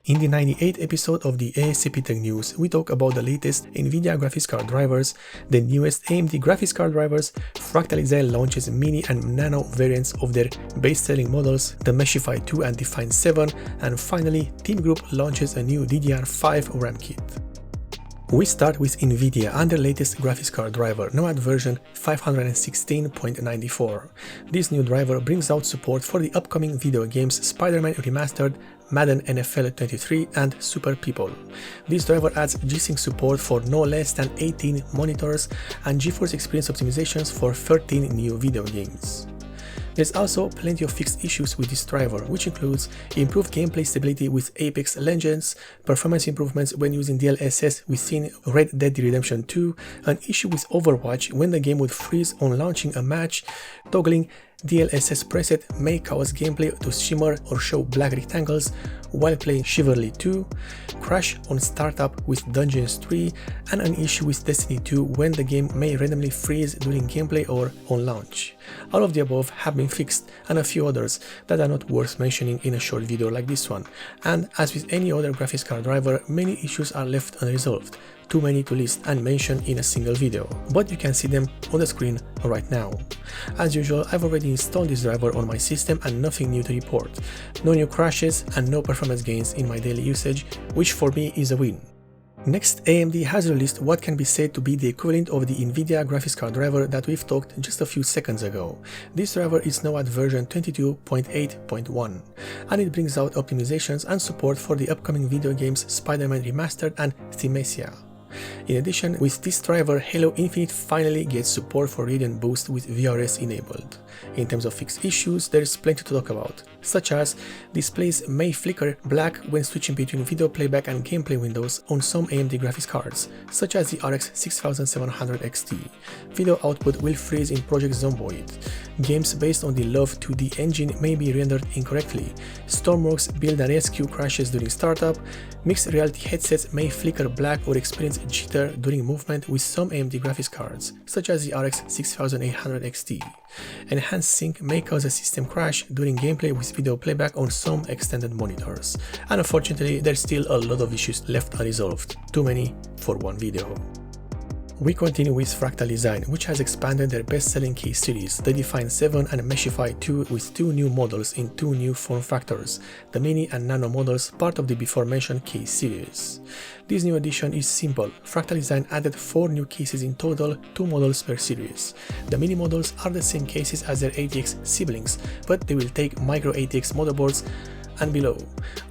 In the 98th episode of the A.S.A.P Tech News, we talk about the latest NVIDIA graphics card drivers, the newest AMD graphics card drivers, Fractal Design launches Mini and Nano variants of their best-selling models, the Meshify 2 and Define 7, and finally, Team Group launches a new DDR5 RAM kit. We start with NVIDIA and their latest graphics card driver, now at version 516.94. This new driver brings out support for the upcoming video games Spider-Man Remastered, Madden NFL 23 and Super People. This driver adds G-Sync support for no less than 18 monitors and GeForce experience optimizations for 13 new video games. There's also plenty of fixed issues with this driver, which includes improved gameplay stability with Apex Legends, performance improvements when using DLSS within Red Dead Redemption 2, an issue with Overwatch when the game would freeze on launching a match, toggling DLSS preset may cause gameplay to shimmer or show black rectangles while playing Chivalry 2, crash on startup with Dungeons 3, and an issue with Destiny 2 when the game may randomly freeze during gameplay or on launch. All of the above have been fixed, and a few others that are not worth mentioning in a short video like this one. And as with any other graphics card driver, many issues are left unresolved, too many to list and mention in a single video, but you can see them on the screen right now. As usual, I've already installed this driver on my system and nothing new to report. No new crashes and no performance gains in my daily usage, which for me is a win. Next, AMD has released what can be said to be the equivalent of the NVIDIA graphics card driver that we've talked just a few seconds ago. This driver is now at version 22.8.1, and it brings out optimizations and support for the upcoming video games Spider-Man Remastered and Thymesia. In addition, with this driver, Halo Infinite finally gets support for Radiant Boost with VRS enabled. In terms of fixed issues, there is plenty to talk about, such as displays may flicker black when switching between video playback and gameplay windows on some AMD graphics cards, such as the RX 6700 XT. Video output will freeze in Project Zomboid. Games based on the Love 2D engine may be rendered incorrectly. Stormworks build and rescue crashes during startup. Mixed reality headsets may flicker black or experience jitter during movement with some AMD graphics cards, such as the RX 6800 XT. Enhanced sync may cause a system crash during gameplay with video playback on some extended monitors. And unfortunately, there's still a lot of issues left unresolved, too many for one video. We continue with Fractal Design, which has expanded their best-selling case series, the Define 7 and Meshify 2, with 2 new models in 2 new form factors, the Mini and Nano models, part of the before-mentioned case series. This new addition is simple. Fractal Design added 4 new cases in total, 2 models per series. The Mini models are the same cases as their ATX siblings, but they will take micro ATX motherboards and below,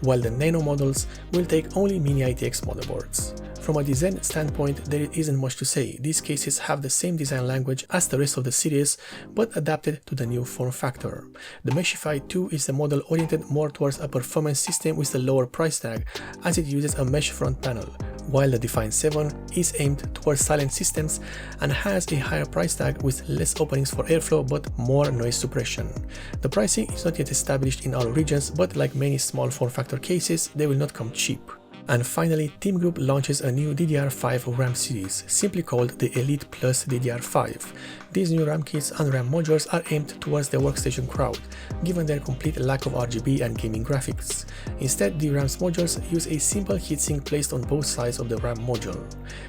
while the Nano models will take only Mini ITX motherboards. From a design standpoint, there isn't much to say. These cases have the same design language as the rest of the series, but adapted to the new form factor. The Meshify 2 is a model oriented more towards a performance system with a lower price tag, as it uses a mesh front panel, while the Define 7 is aimed towards silent systems and has a higher price tag with less openings for airflow but more noise suppression. The pricing is not yet established in all regions, but like many small form factor cases, they will not come cheap. And finally, Team Group launches a new DDR5 RAM series, simply called the Elite Plus DDR5. These new RAM kits and RAM modules are aimed towards the workstation crowd, given their complete lack of RGB and gaming graphics. Instead, the RAM's modules use a simple heatsink placed on both sides of the RAM module.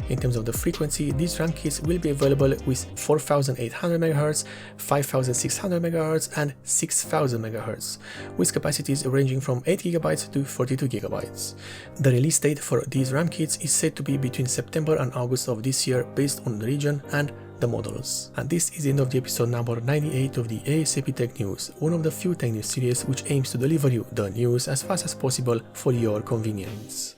In terms of the frequency, these RAM kits will be available with 4800 MHz, 5600 MHz, and 6000 MHz, with capacities ranging from 8 GB to 42 GB. The release date for these RAM kits is said to be between September and August of this year based on the region and the models. And this is the end of the episode number 98 of the A.S.A.P Tech News, one of the few tech news series which aims to deliver you the news as fast as possible for your convenience.